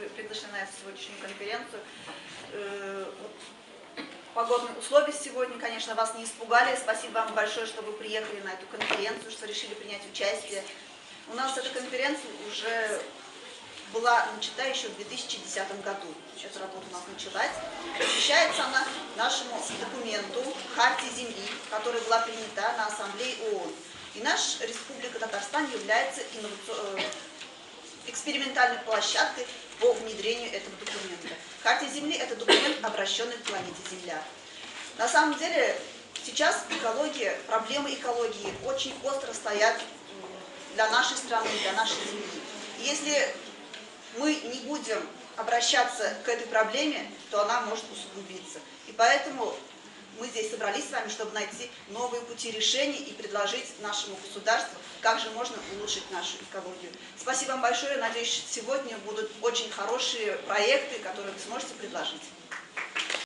приглашены на сегодняшнюю конференцию. Погодные условия сегодня, конечно, вас не испугали. Спасибо вам большое, что вы приехали на эту конференцию, что решили принять участие. У нас эта конференция уже была начата еще в 2010 году. Сейчас работа у нас началась. Посвящается она нашему документу «Хартии Земли», которая была принята на Ассамблее ООН. И наша Республика Татарстан является экспериментальной площадкой по внедрению этого документа. Хартия Земли – это документ, обращенный к планете Земля. На самом деле, сейчас экология, проблемы экологии очень остро стоят для нашей страны, для нашей Земли. И если мы не будем обращаться к этой проблеме, то она может усугубиться. И поэтому мы здесь собрались с вами, чтобы найти новые пути решений и предложить нашему государству, как же можно улучшить нашу экологию. Спасибо вам большое. Надеюсь, сегодня будут очень хорошие проекты, которые вы сможете предложить.